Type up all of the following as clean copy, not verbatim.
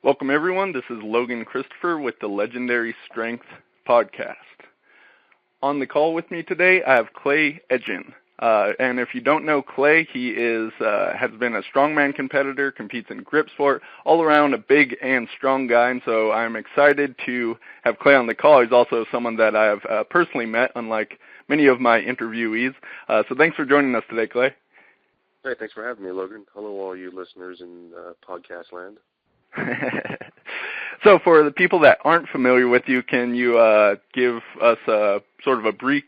Welcome, everyone. This is Logan Christopher with the Legendary Strength Podcast. On the call with me today, I have Clay Edgin. And if you don't know Clay, he has been a strongman competitor, competes in grip sport, all around a big and strong guy. And so I'm excited to have Clay on the call. He's also someone that I have personally met, unlike many of my interviewees. So thanks for joining us today, Clay. Hey, thanks for having me, Logan. Hello, all you listeners in podcast land. So for the people that aren't familiar with you, can you give us sort of a brief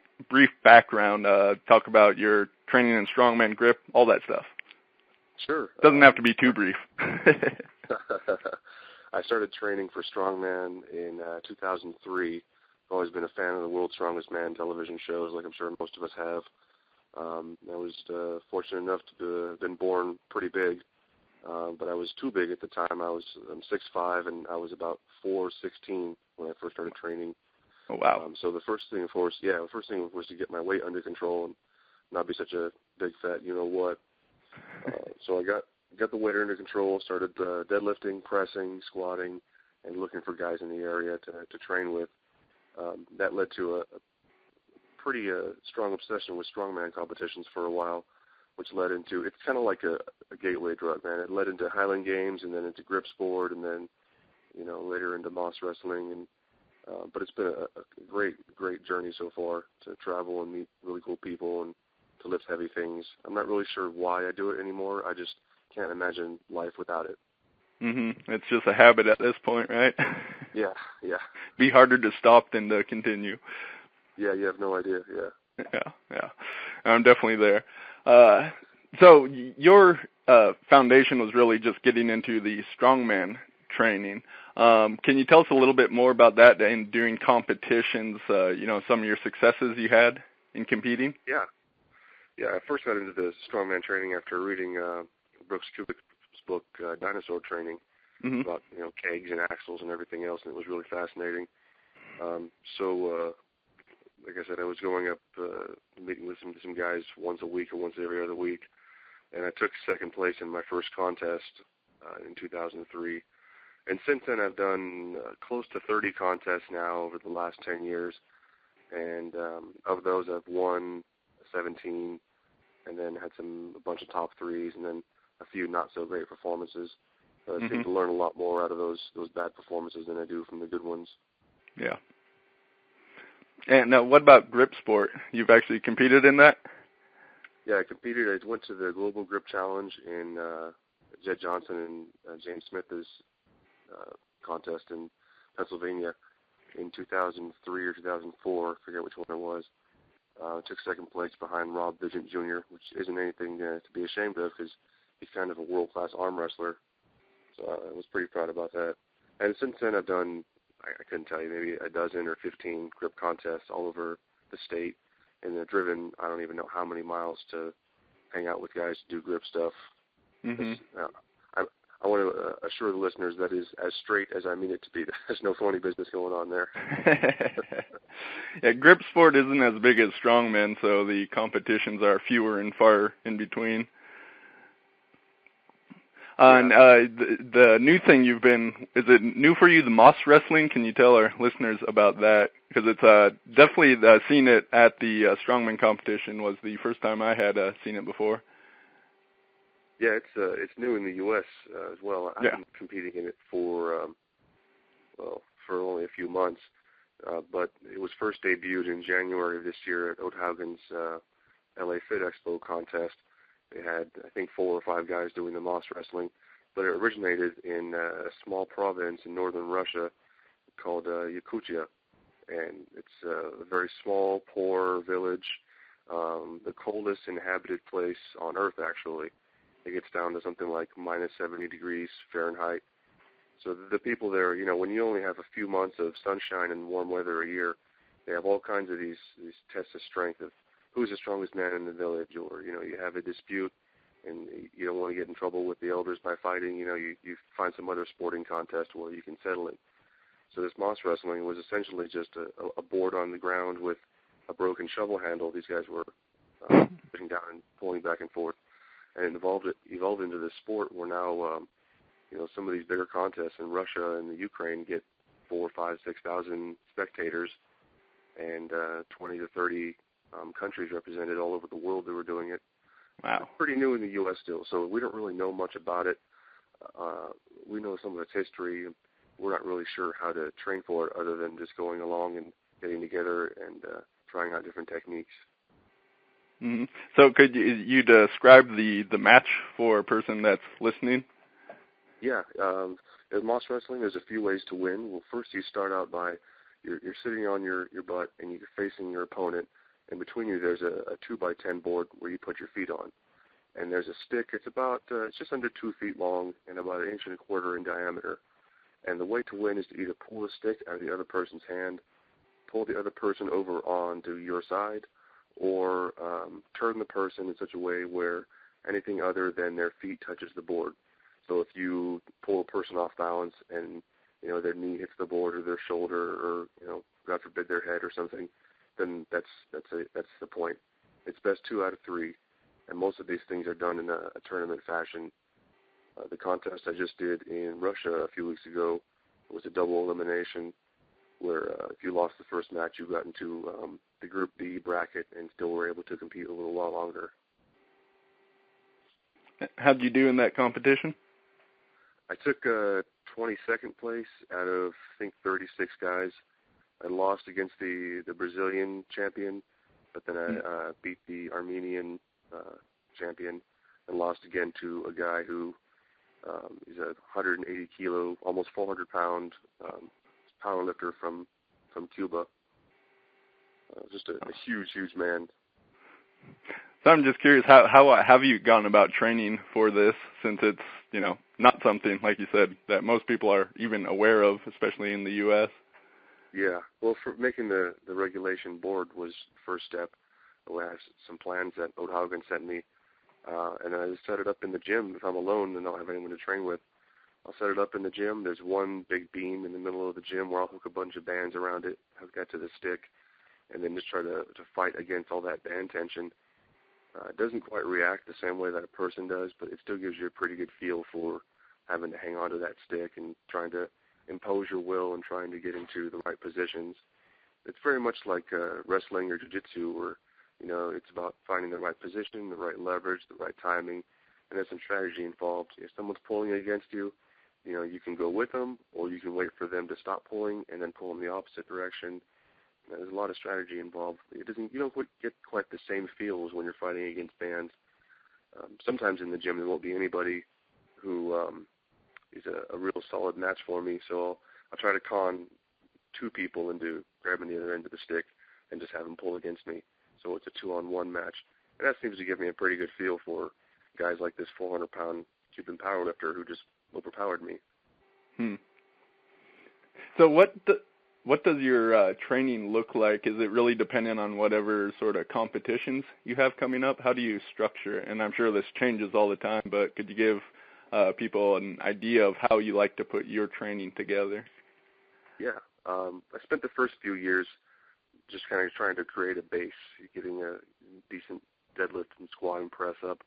background, talk about your training in strongman grip, all that stuff? Sure. Doesn't have to be too brief. I started training for strongman in 2003. I've always been a fan of the World's Strongest Man television shows, like I'm sure most of us have. I was fortunate enough to have been born pretty big. But I was too big at the time. I'm 6'5", and I was about 4'16" when I first started training. Oh, wow. So the first thing was to get my weight under control and not be such a big fat you-know-what. So I got the weight under control, started deadlifting, pressing, squatting, and looking for guys in the area to train with. That led to a pretty strong obsession with strongman competitions for a while, which led into, it's kind of like a gateway drug, man. It led into Highland Games and then into grip sport and then, later into Moss Wrestling. And but it's been a great journey so far to travel and meet really cool people and to lift heavy things. I'm not really sure why I do it anymore. I just can't imagine life without it. It's just a habit at this point, right? Yeah. Be harder to stop than to continue. Yeah, you have no idea, Yeah. I'm definitely there. So your foundation was really just getting into the strongman training. Can you tell us a little bit more about that and during competitions, some of your successes you had in competing? Yeah, I first got into the strongman training after reading Brooks Kubik's book, Dinosaur Training, about, kegs and axles and everything else, and it was really fascinating. Like I said, I was going up, meeting with some guys once a week or once every other week, and I took second place in my first contest in 2003. And since then, I've done close to 30 contests now over the last 10 years, and of those, I've won 17, and then had a bunch of top threes, and then a few not-so-great performances. I seem to learn a lot more out of those bad performances than I do from the good ones. Yeah. And now, what about grip sport? You've actually competed in that? Yeah, I competed. I went to the Global Grip Challenge in Jed Johnson and James Smith's contest in Pennsylvania in 2003 or 2004. I forget which one it was. I took second place behind Rob Vigent Jr., which isn't anything to be ashamed of because he's kind of a world-class arm wrestler. So I was pretty proud about that. And since then, I've done, I couldn't tell you, maybe a dozen or 15 grip contests all over the state, and I've driven, I don't even know how many miles to hang out with guys to do grip stuff. I want to assure the listeners that is as straight as I mean it to be. There's no phony business going on there. Yeah, grip sport isn't as big as strongman, so the competitions are fewer and far in between. And the new thing is it new for you, the Moss Wrestling? Can you tell our listeners about that? Because it's definitely seen it at the strongman competition was the first time I had seen it before. Yeah, it's new in the U.S. As well. I've been competing in it for only a few months, but it was first debuted in January of this year at Oathaugen's LA Fit Expo contest. They had, I think, 4 or 5 guys doing the Moss Wrestling, but it originated in a small province in northern Russia called Yakutia, and it's a very small, poor village, the coldest inhabited place on Earth, actually. It gets down to something like minus 70 degrees Fahrenheit. So the people there, when you only have a few months of sunshine and warm weather a year, they have all kinds of these tests of strength of who's the strongest man in the village, or, you have a dispute and you don't want to get in trouble with the elders by fighting, you find some other sporting contest where you can settle it. So this Moss Wrestling was essentially just a board on the ground with a broken shovel handle. These guys were pushing down and pulling back and forth. And it evolved into this sport where now some of these bigger contests in Russia and the Ukraine get 4, 5, 6,000 spectators, and 20 to 30 countries represented all over the world that were doing it. Wow. It's pretty new in the U.S. still, so we don't really know much about it. We know some of its history. We're not really sure how to train for it other than just going along and getting together and trying out different techniques. Mm-hmm. So could you describe the match for a person that's listening? Yeah. In Moss Wrestling, there's a few ways to win. Well, first you start out by you're sitting on your butt and you're facing your opponent. And between you, there's a 2x10 board where you put your feet on. And there's a stick. It's just under 2 feet long and about 1.25 inches in diameter. And the way to win is to either pull the stick out of the other person's hand, pull the other person over onto your side, or turn the person in such a way where anything other than their feet touches the board. So if you pull a person off balance and their knee hits the board or their shoulder or God forbid their head or something, then that's the point. It's best 2 out of 3, and most of these things are done in a tournament fashion. The contest I just did in Russia a few weeks ago was a double elimination, where if you lost the first match, you got into the Group B bracket and still were able to compete a little while longer. How did you do in that competition? I took 22nd place out of, I think, 36 guys. I lost against the Brazilian champion, but then I beat the Armenian champion and lost again to a guy who is a 180 kilo, almost 400 pound power lifter from Cuba. Just a huge man. So I'm just curious, how have you gone about training for this, since it's not something, like you said, that most people are even aware of, especially in the U.S.? Yeah, well, for making the regulation board was the first step. I have some plans that Old Haugen sent me, and I just set it up in the gym. If I'm alone and I don't have anyone to train with, I'll set it up in the gym. There's one big beam in the middle of the gym where I'll hook a bunch of bands around it, hook that to the stick, and then just try to fight against all that band tension. It doesn't quite react the same way that a person does, but it still gives you a pretty good feel for having to hang on to that stick and trying to impose your will and trying to get into the right positions. It's very much like wrestling or jiu-jitsu, where it's about finding the right position, the right leverage, the right timing, and there's some strategy involved. If someone's pulling against you, you can go with them, or you can wait for them to stop pulling and then pull them the opposite direction. There's a lot of strategy involved. You don't get quite the same feel as when you're fighting against bands. Sometimes in the gym there won't be anybody who is a real solid match for me, so I'll try to con 2 people into grabbing the other end of the stick and just have them pull against me. So it's a 2-on-1 match. And that seems to give me a pretty good feel for guys like this 400-pound Cuban powerlifter who just overpowered me. So what does your training look like? Is it really dependent on whatever sort of competitions you have coming up? How do you structure it? And I'm sure this changes all the time, but could you give people an idea of how you like to put your training together? Yeah. I spent the first few years just kind of trying to create a base, getting a decent deadlift and squat and press up.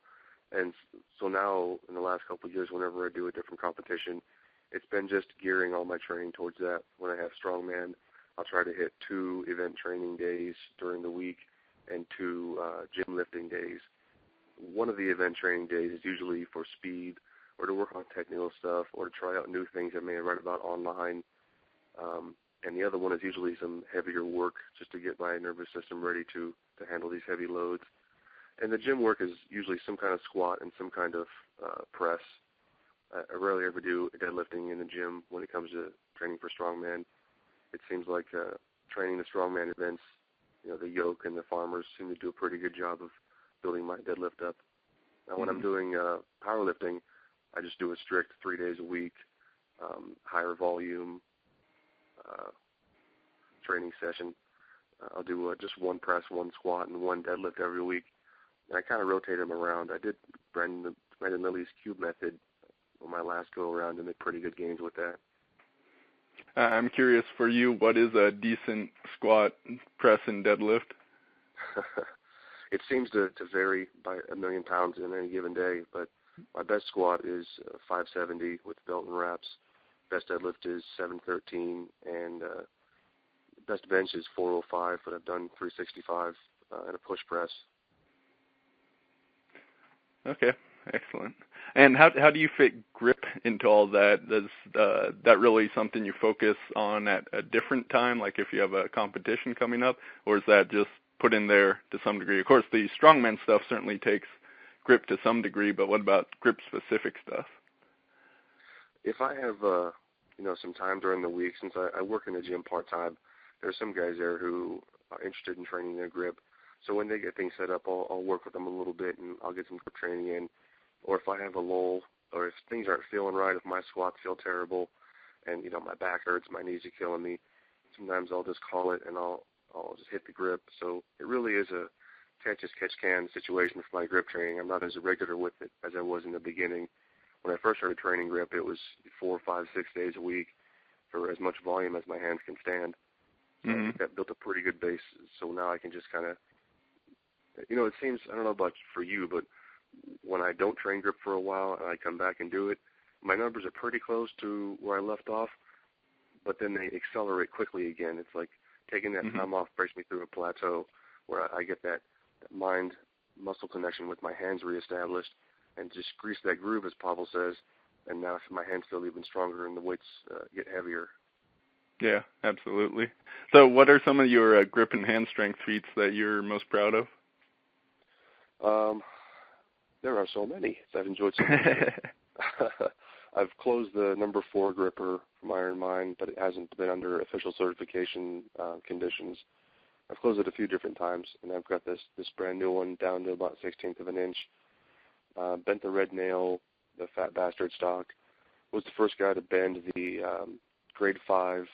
And so now, in the last couple of years, whenever I do a different competition, it's been just gearing all my training towards that. When I have Strongman, I'll try to hit 2 event training days during the week and 2 gym lifting days. One of the event training days is usually for speed or to work on technical stuff or to try out new things I may have read about online. And the other one is usually some heavier work just to get my nervous system ready to handle these heavy loads. And the gym work is usually some kind of squat and some kind of press. I rarely ever do deadlifting in the gym when it comes to training for strongman. It seems like training the strongman events, the yoke and the farmers seem to do a pretty good job of building my deadlift up. Now, when I'm doing powerlifting, I just do a strict 3 days a week, higher volume training session. I'll do just 1 press, 1 squat, and 1 deadlift every week. And I kind of rotate them around. I did Brandon Lilly's cube method on my last go-around and made pretty good gains with that. I'm curious for you, what is a decent squat, press, and deadlift? It seems to vary by 1,000,000 pounds in any given day, but My best squat is 570 with belt and wraps. Best deadlift is 713, and best bench is 405, but I've done 365 and a push press. Okay, excellent. And how do you fit grip into all that? Does that really something you focus on at a different time, like if you have a competition coming up, or is that just put in there to some degree? Of course, the strongman stuff certainly takes grip to some degree, but what about grip-specific stuff? If I have some time during the week, since I work in the gym part-time, there's some guys there who are interested in training their grip. So when they get things set up, I'll work with them a little bit, and I'll get some grip training in. Or if I have a lull, or if things aren't feeling right, if my squats feel terrible, and my back hurts, my knees are killing me, sometimes I'll just call it and I'll just hit the grip. So it really is a catch-as-catch-can situation for my grip training. I'm not as regular with it as I was in the beginning. When I first started training grip, it was 4, 5, 6 days a week for as much volume as my hands can stand. So I think that built a pretty good base. So now I can just kind of, it seems, I don't know about for you, but when I don't train grip for a while and I come back and do it, my numbers are pretty close to where I left off, but then they accelerate quickly again. It's like taking that time off breaks me through a plateau where I get that mind-muscle connection with my hands reestablished and just grease that groove, as Pavel says, and now my hands feel even stronger and the weights get heavier. Yeah, absolutely. So what are some of your grip and hand strength feats that you're most proud of? There are so many. I've enjoyed so many. I've closed the number 4 gripper from Iron Mind, but it hasn't been under official certification conditions. I've closed it a few different times, and I've got this brand new one down to about 1/16 of an inch. Bent the red nail, the fat bastard stock. Was the first guy to bend the grade 5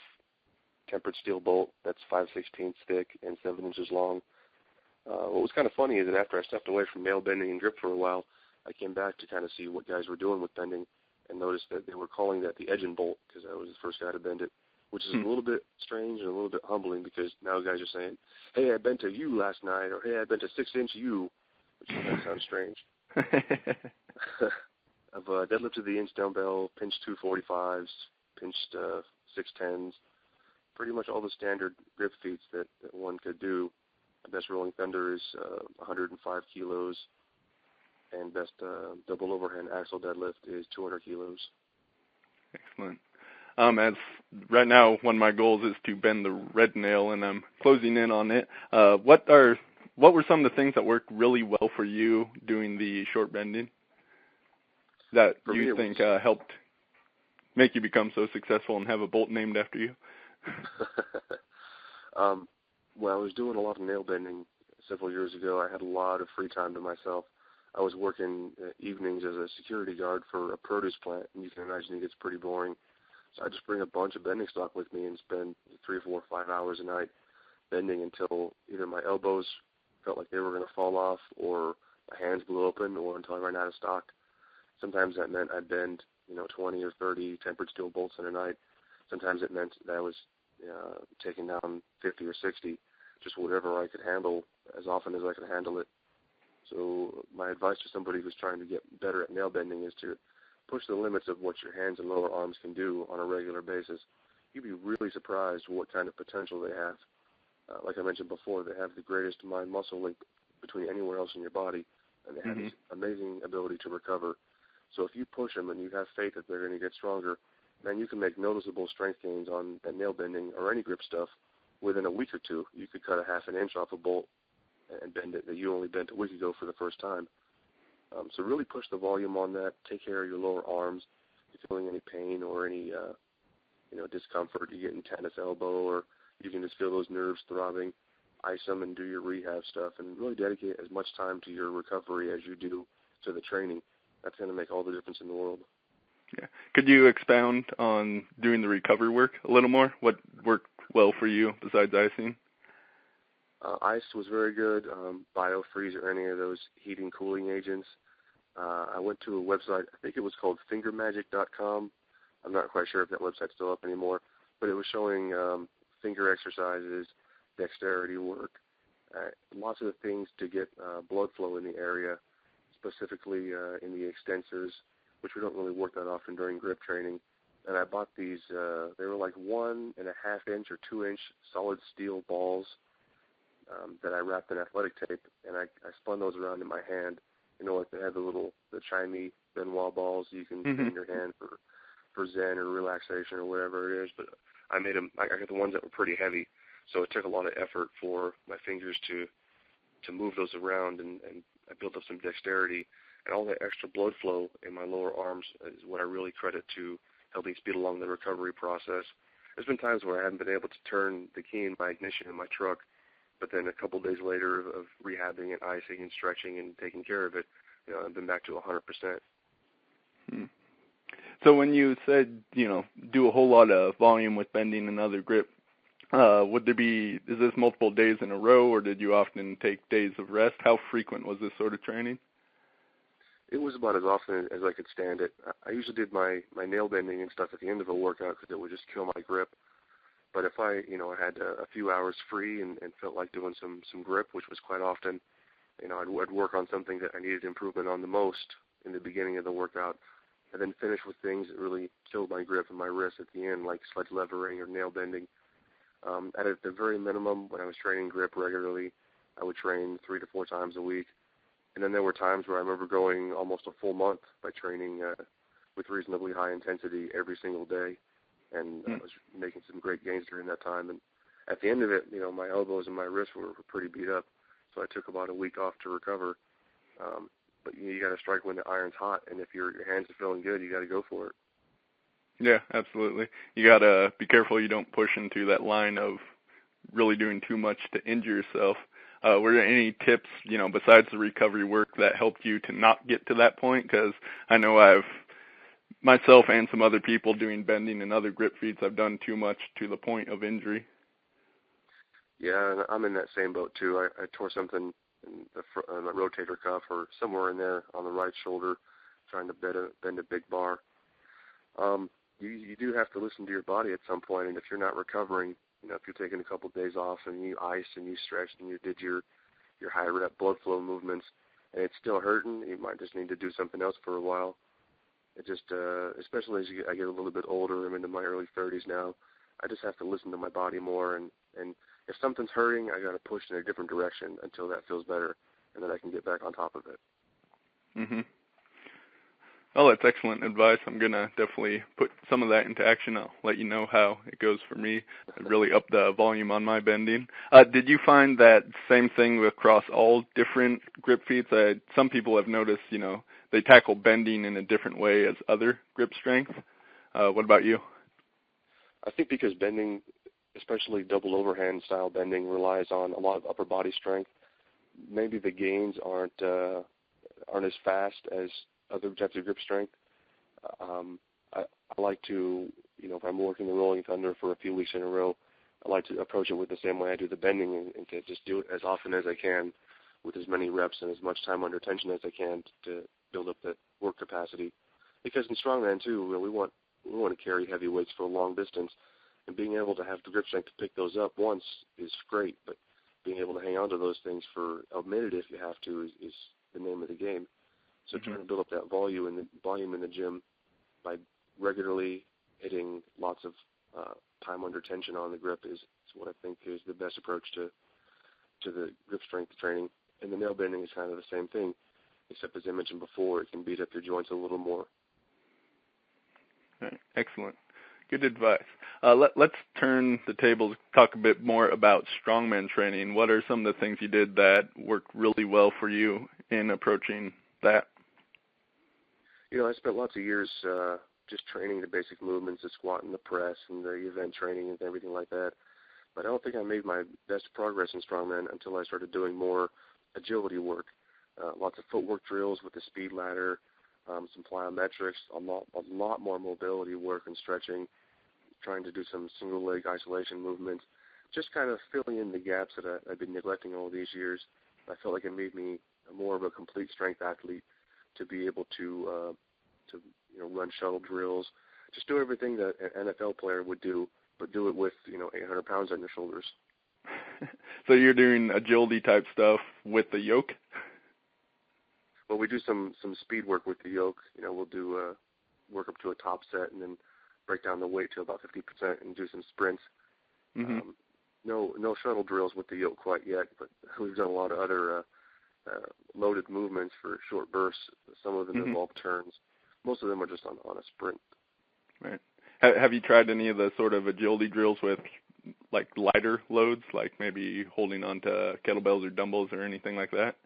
tempered steel bolt that's 5/16 thick and 7 inches long. What was kind of funny is that after I stepped away from nail bending and grip for a while, I came back to kind of see what guys were doing with bending and noticed that they were calling that the Edgin bolt because I was the first guy to bend it, which is a little bit strange and a little bit humbling because now guys are saying, hey, I bent a U last night, or hey, I bent a 6-inch U, which kind of sounds strange. I've deadlifted the inch dumbbell, pinched 245s, pinched 610s, pretty much all the standard grip feats that one could do. My best rolling thunder is 105 kilos, and best double overhand axle deadlift is 200 kilos. Excellent. As right now, one of my goals is to bend the red nail, and I'm closing in on it. What were some of the things that worked really well for you doing the short bending that you think helped make you become so successful and have a bolt named after you? Well, I was doing a lot of nail bending several years ago. I had a lot of free time to myself. I was working evenings as a security guard for a produce plant, and you can imagine it gets pretty boring. So I just bring a bunch of bending stock with me and spend 3, 4, 5 hours a night bending until either my elbows felt like they were going to fall off or my hands blew open or until I ran out of stock. Sometimes that meant I'd bend, 20 or 30 tempered steel bolts in a night. Sometimes it meant that I was taking down 50 or 60, just whatever I could handle as often as I could handle it. So my advice to somebody who's trying to get better at nail bending is to push the limits of what your hands and lower arms can do on a regular basis. You'd be really surprised what kind of potential they have. Like I mentioned before, they have the greatest mind-muscle link between anywhere else in your body, and they have this amazing ability to recover. So if you push them and you have faith that they're going to get stronger, then you can make noticeable strength gains on that nail bending or any grip stuff within a week or two. You could cut a half an inch off a bolt and bend it that you only bent a week ago for the first time. So really push the volume on that. Take care of your lower arms. If you're feeling any pain or any discomfort, you get in tennis elbow, or you can just feel those nerves throbbing, ice them and do your rehab stuff, and really dedicate as much time to your recovery as you do to the training. That's going to make all the difference in the world. Yeah. Could you expound on doing the recovery work a little more? What worked well for you besides icing? Ice was very good. Biofreeze or any of those heating, cooling agents. I went to a website, I think it was called fingermagic.com. I'm not quite sure if that website's still up anymore, but it was showing finger exercises, dexterity work, lots of things to get blood flow in the area, specifically in the extensors, which we don't really work that often during grip training. And I bought these, they were like 1.5 inch or 2 inch solid steel balls that I wrapped in athletic tape, and I spun those around in my hand. You know, like they have the chimey Benoit balls you can put in your hand for zen or relaxation or whatever it is. But I got the ones that were pretty heavy, so it took a lot of effort for my fingers to move those around, and I built up some dexterity. And all that extra blood flow in my lower arms is what I really credit to helping speed along the recovery process. There's been times where I haven't been able to turn the key in my ignition in my truck, but then a couple of days later of rehabbing and icing and stretching and taking care of it, you know, I've been back to 100%. So when you said, you know, do a whole lot of volume with bending and other grip, is this multiple days in a row, or did you often take days of rest? How frequent was this sort of training? It was about as often as I could stand it. I usually did my nail bending and stuff at the end of a workout because it would just kill my grip. But if I had a few hours free and felt like doing some grip, which was quite often, I'd work on something that I needed improvement on the most in the beginning of the workout, and then finish with things that really killed my grip and my wrist at the end, like sledge levering or nail bending. At the very minimum, when I was training grip regularly, I would train 3 to 4 times a week. And then there were times where I remember going almost a full month by training with reasonably high intensity every single day. And I was making some great gains during that time. And at the end of it, my elbows and my wrists were pretty beat up. So I took about a week off to recover. But you got to strike when the iron's hot. And if your hands are feeling good, you got to go for it. Yeah, absolutely. You got to be careful you don't push into that line of really doing too much to injure yourself. Were there any tips, besides the recovery work that helped you to not get to that point? Because I know I've, myself and some other people doing bending and other grip feats, I've done too much to the point of injury. Yeah, and I'm in that same boat too. I tore something in the rotator cuff or somewhere in there on the right shoulder trying to bend a big bar. You do have to listen to your body at some point, and if you're not recovering, if you're taking a couple of days off and you iced and you stretched and you did your high rep blood flow movements and it's still hurting, you might just need to do something else for a while. It just, especially as I get a little bit older, I'm into my early 30s now, I just have to listen to my body more, and if something's hurting, I got to push in a different direction until that feels better, and then I can get back on top of it. Mm-hmm. Oh, that's excellent advice. I'm going to definitely put some of that into action. I'll let you know how it goes for me. I really up the volume on my bending. Did you find that same thing across all different grip feats? Some people have noticed, they tackle bending in a different way as other grip strength. What about you? I think because bending, especially double overhand style bending, relies on a lot of upper body strength, maybe the gains aren't as fast as other types of grip strength. I like to, if I'm working the Rolling Thunder for a few weeks in a row, I like to approach it with the same way I do the bending and to just do it as often as I can with as many reps and as much time under tension as I can to build up that work capacity. Because in strongman too, we want to carry heavy weights for a long distance, and being able to have the grip strength to pick those up once is great, but being able to hang on to those things for a minute if you have to is the name of the game. So trying to build up that volume in the gym by regularly hitting lots of time under tension on the grip is what I think is the best approach to the grip strength training. And the nail bending is kind of the same thing, except as I mentioned before, it can beat up your joints a little more. All right. Excellent. Good advice. Let's turn the tables, talk a bit more about strongman training. What are some of the things you did that worked really well for you in approaching that? I spent lots of years just training the basic movements, the squat and the press and the event training and everything like that. But I don't think I made my best progress in strongman until I started doing more agility work. Lots of footwork drills with the speed ladder, some plyometrics, a lot more mobility work and stretching, trying to do some single leg isolation movements, just kind of filling in the gaps that I've been neglecting all these years. I felt like it made me more of a complete strength athlete to be able to run shuttle drills, just do everything that an NFL player would do, but do it with 800 pounds on your shoulders. So you're doing agility type stuff with the yoke? Well, we do some speed work with the yoke. We'll do work up to a top set and then break down the weight to about 50% and do some sprints. Mm-hmm. No shuttle drills with the yoke quite yet, but we've done a lot of other loaded movements for short bursts. Some of them Mm-hmm. involve turns. Most of them are just on a sprint. Right. Have you tried any of the sort of agility drills with like lighter loads, like maybe holding on to kettlebells or dumbbells or anything like that?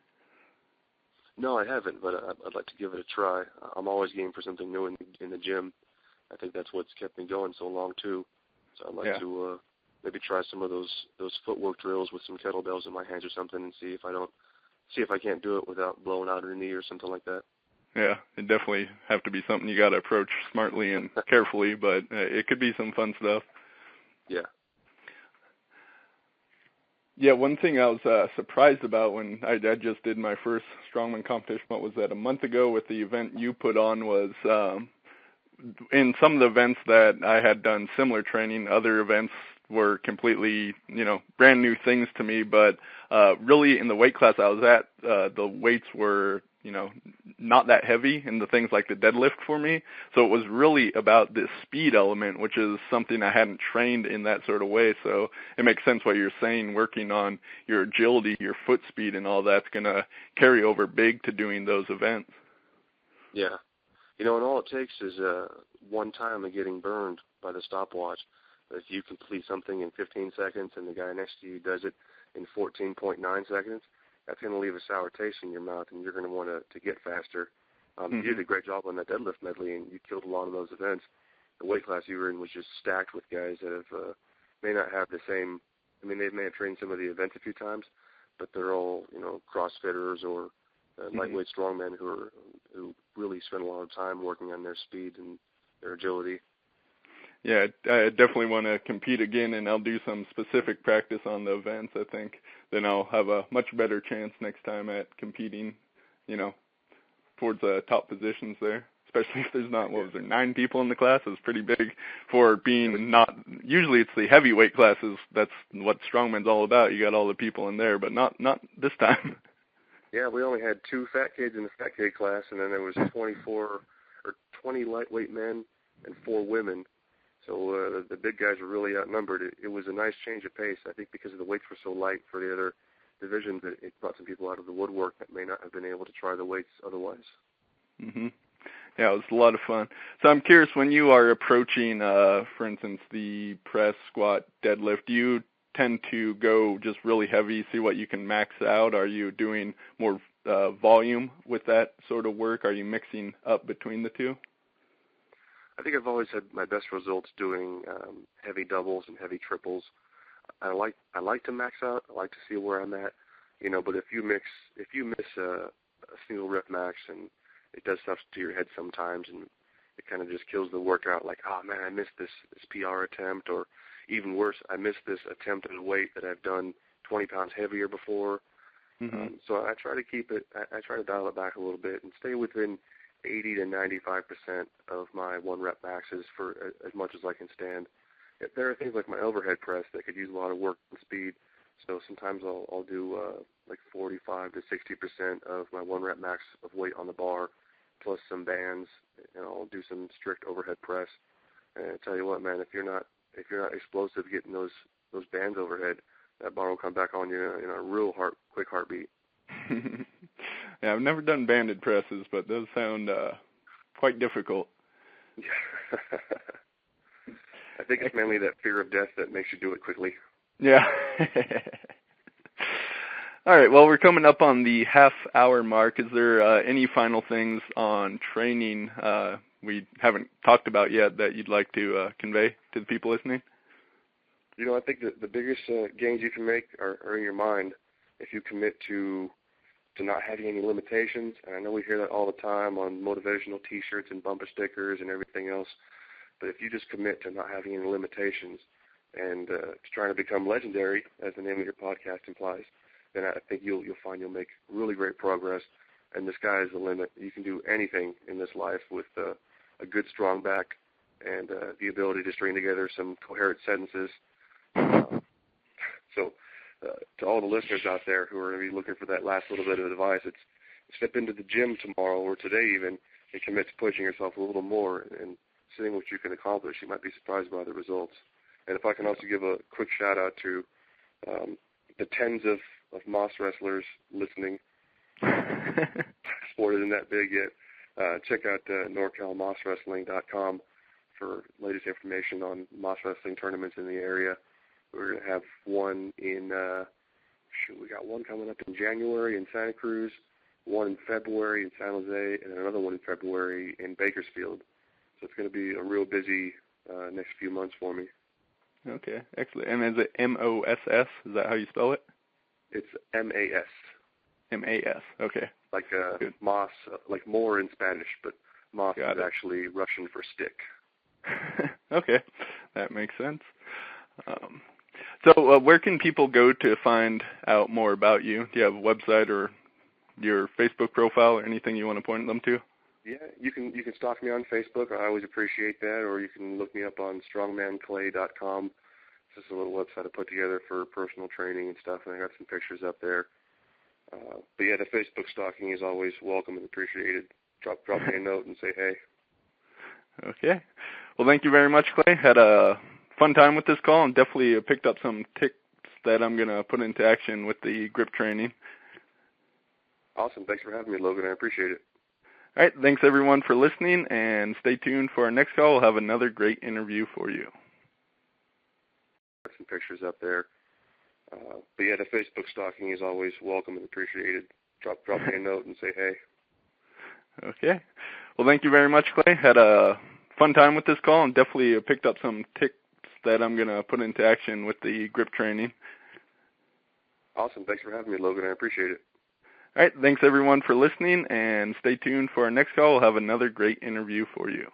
No, I haven't, but I'd like to give it a try. I'm always game for something new in the gym. I think that's what's kept me going so long too. So I'd like to maybe try some of those footwork drills with some kettlebells in my hands or something, and see if I can't do it without blowing out a knee or something like that. Yeah, it definitely have to be something you got to approach smartly and carefully, but it could be some fun stuff. Yeah. Yeah, one thing I was surprised about when I just did my first strongman competition, what was that, a month ago with the event you put on, was in some of the events that I had done similar training, other events were completely, brand new things to me, but really in the weight class I was at, the weights were, not that heavy in the things like the deadlift for me. So it was really about this speed element, which is something I hadn't trained in that sort of way. So it makes sense what you're saying, working on your agility, your foot speed, and all that's going to carry over big to doing those events. Yeah. And all it takes is one time of getting burned by the stopwatch. If you complete something in 15 seconds and the guy next to you does it in 14.9 seconds, that's going to leave a sour taste in your mouth, and you're going to want to get faster. You did a great job on that deadlift medley, and you killed a lot of those events. The weight class you were in was just stacked with guys that have may not have the same. I mean, they may have trained some of the events a few times, but they're all CrossFitters or lightweight strongmen who really spend a lot of time working on their speed and their agility. Yeah, I definitely want to compete again, and I'll do some specific practice on the events. I think then I'll have a much better chance next time at competing, towards top positions there, especially if there's not, 9 people in the class. It's pretty big for being not, usually it's the heavyweight classes. That's what strongman's all about. You got all the people in there, but not this time. Yeah, we only had 2 fat kids in the fat kid class, and then there was 20 lightweight men and 4 women. So the big guys were really outnumbered. It was a nice change of pace. I think because the weights were so light for the other divisions, it brought some people out of the woodwork that may not have been able to try the weights otherwise. Mm-hmm. Yeah, it was a lot of fun. So I'm curious, when you are approaching, for instance, the press, squat, deadlift, do you tend to go just really heavy, see what you can max out? Are you doing more volume with that sort of work? Are you mixing up between the two? I think I've always had my best results doing heavy doubles and heavy triples. I like to max out. I like to see where I'm at, But if you miss a single rep max, and it does stuff to your head sometimes, and it kind of just kills the workout. Like, oh man, I missed this PR attempt, or even worse, I missed this attempt at a weight that I've done 20 pounds heavier before. Mm-hmm. So I try to keep it. I try to dial it back a little bit and stay within 80 to 95% of my 1 rep maxes for as much as I can stand. There are things like my overhead press that could use a lot of work and speed. So sometimes I'll do like 45 to 60% of my 1 rep max of weight on the bar, plus some bands, and I'll do some strict overhead press. And I tell you what, man, if you're not explosive getting those bands overhead, that bar will come back on you in a real quick heartbeat. Yeah, I've never done banded presses, but those sound quite difficult. Yeah. I think it's mainly that fear of death that makes you do it quickly. Yeah. All right, well, we're coming up on the half-hour mark. Is there any final things on training we haven't talked about yet that you'd like to convey to the people listening? I think that the biggest gains you can make are in your mind if you commit to not having any limitations. And I know we hear that all the time on motivational T-shirts and bumper stickers and everything else. But if you just commit to not having any limitations and to trying to become legendary, as the name of your podcast implies, then I think you'll find you'll make really great progress. And the sky is the limit. You can do anything in this life with a good, strong back and the ability to string together some coherent sentences. So to all the listeners out there who are going to be looking for that last little bit of advice, step into the gym tomorrow or today even and commit to pushing yourself a little more and seeing what you can accomplish. You might be surprised by the results. And if I can also give a quick shout out to the tens of Moss wrestlers listening. Sport isn't that big yet. Check out NorCalMossWrestling.com for latest information on Moss wrestling tournaments in the area. We're going to have one in, we got one coming up in January in Santa Cruz, one in February in San Jose, and another one in February in Bakersfield. So it's going to be a real busy next few months for me. Okay, excellent. And is it M-O-S-S? Is that how you spell it? It's M-A-S. M-A-S, okay. Like Moss, like more in Spanish, but Moss is actually Russian for stick. Okay, that makes sense. So where can people go to find out more about you? Do you have a website or your Facebook profile or anything you want to point them to? Yeah, you can stalk me on Facebook. I always appreciate that. Or you can look me up on strongmanclay.com. It's just a little website I put together for personal training and stuff, and I got some pictures up there. But yeah, the Facebook stalking is always welcome and appreciated. Drop me a note and say hey. Okay. Well, thank you very much, Clay. Had a fun time with this call and definitely picked up some tips that I'm going to put into action with the grip training. Awesome. Thanks for having me, Logan. I appreciate it. All right. Thanks, everyone, for listening, and stay tuned for our next call. We'll have another great interview for you. Some pictures up there. But yeah, the Facebook stalking is always welcome and appreciated. Drop me a note and say hey. Okay. Well, thank you very much, Clay. Had a fun time with this call and definitely picked up some tips that I'm going to put into action with the grip training. Awesome. Thanks for having me, Logan. I appreciate it. All right. Thanks, everyone, for listening, and stay tuned for our next call. We'll have another great interview for you.